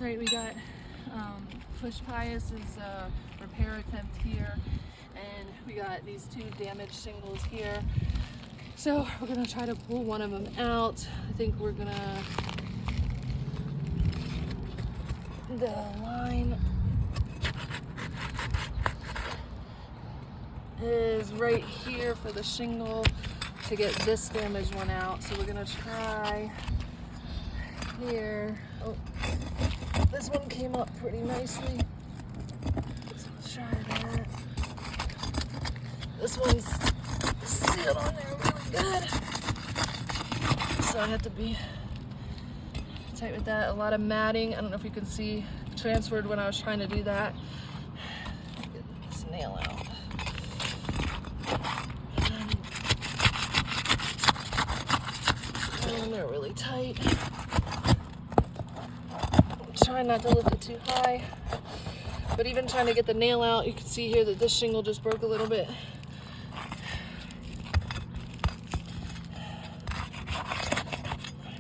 Right, we got Push Pius's repair attempt here, and we got these two damaged shingles here. So we're gonna try to pull one of them out. I think we're gonna, the line is right here for the shingle to get this damaged one out. So we're gonna try here. Oh, this one came up pretty nicely. So let's try that. This one's sealed on there really good. So I have to be tight with that. A lot of matting. I don't know if you can see, transferred when I was trying to do that. Get this nail out. And they're really tight. Trying not to lift it too high, but even trying to get the nail out, you can see here that this shingle just broke a little bit.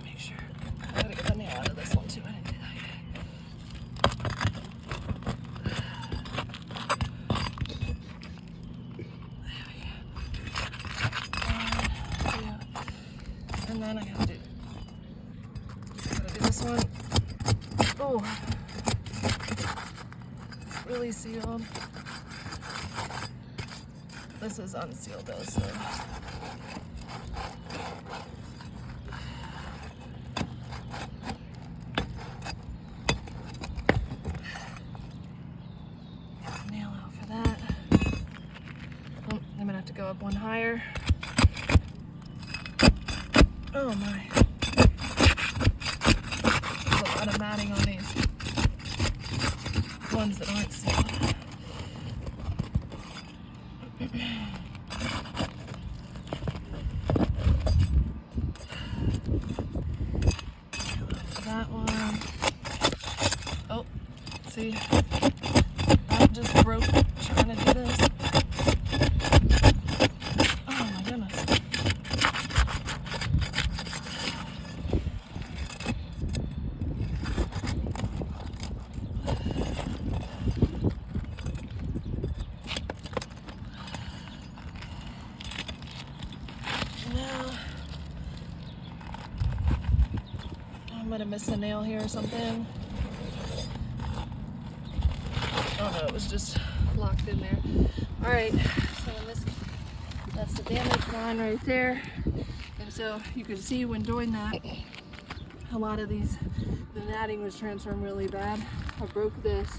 Make sure I gotta get the nail out of this one too. I didn't do that yet. And then I gotta do this one. Oh, it's really sealed. This is unsealed though, so. Nail out for that. Oh, I'm gonna have to go up one higher. Oh my. There's a lot of matting on these ones that aren't sealed. That one. Oh, see, that just broke trying to do this. Oh my goodness. I might have missed a nail here or something. Oh no, it was just locked in there. All right, so that's the damaged line right there. And so you can see when doing that, a lot of the matting was transferring really bad. I broke this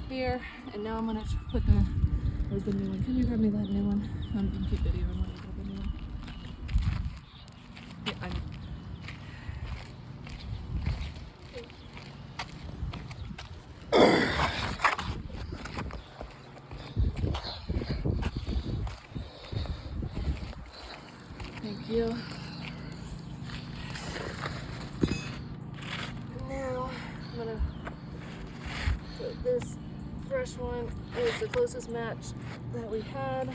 here, and now I'm gonna put where's the new one? Can you grab me that new one? I'm gonna keep videoing when I grab the new one. Yeah, I know. Thank you. Now I'm gonna put this fresh one. It's the closest match that we had.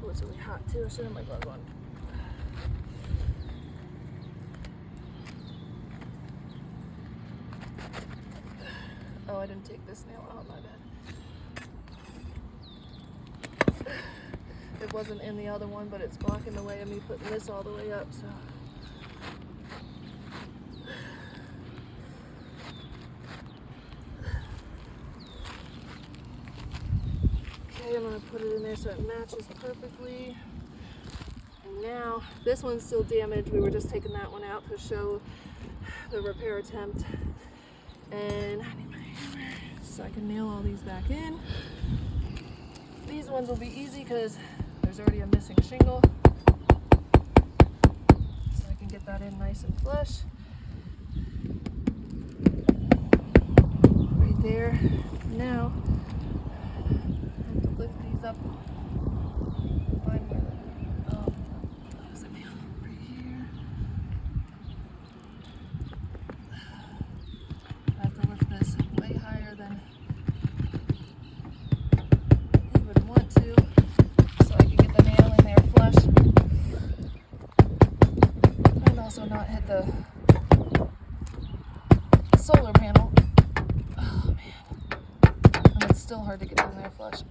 Oh, it's really hot too. I should have my glove on. Oh, I didn't take this nail out, my bad. It wasn't in the other one, but it's blocking the way of me putting this all the way up, so. Okay, I'm gonna put it in there so it matches perfectly. And now, this one's still damaged. We were just taking that one out to show the repair attempt. And I need my hammer so I can nail all these back in. These ones will be easy because there's already a missing shingle. So I can get that in nice and flush. Right there. Now, I have to lift these up. Find where that was a nail right here. I have to lift this way higher than you would want to, so I can get the nail in there flush. And also also not hit the solar panel. Oh man. And it's still hard to get in there flush.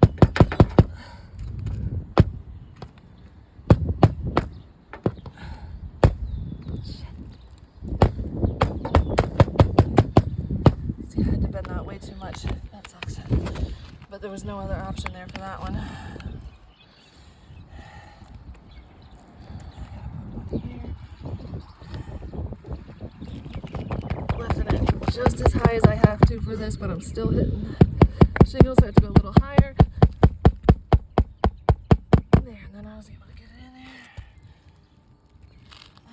See, I had to bend that way too much. That sucks. But there was no other option there for that one. Lifting it just as high as I have to for this, but I'm still hitting shingles, so I have to go a little higher. There, and then I was able to get it in there.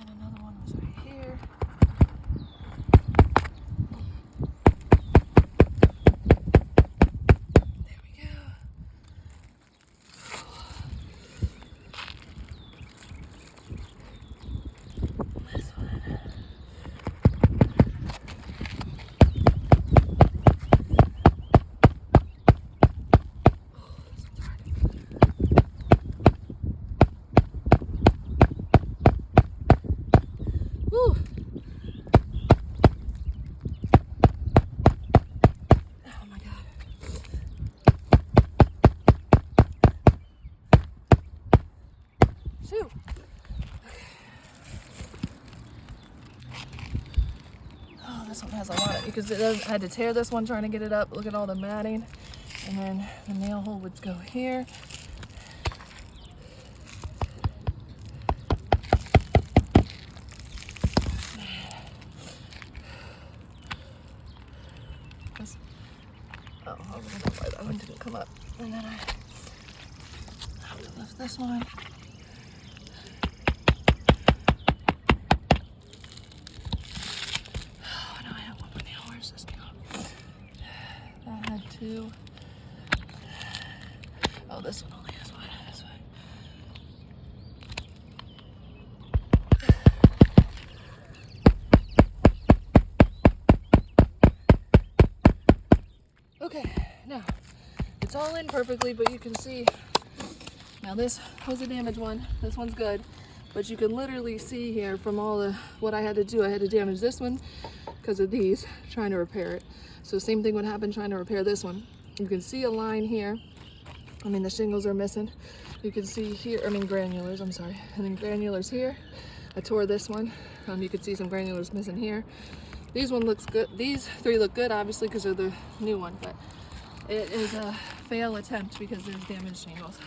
And another one was right here. There we go. This one. Woo. Oh my God. Shoot. Oh, this one has a lot of, because I had to tear this one trying to get it up. Look at all the matting. And then the nail hole would go here. Oh, I don't know why that one didn't come up. And then I have to lift this one. Oh, now I have one more nail. Where's this nail? That had two. Oh, this one only has one. This way. Okay, now it's all in perfectly, but you can see now this was a damaged one. This one's good, but you can literally see here from all the what I had to do. I had to damage this one because of these trying to repair it. So same thing would happen trying to repair this one. You can see a line here. I mean, the shingles are missing. You can see here, I mean granulars, I'm sorry. And then granulars here. I tore this one. You can see some granulars missing here. These one looks good. These three look good, obviously, because they're the new one, but it is a fail attempt because there's damaged shingles.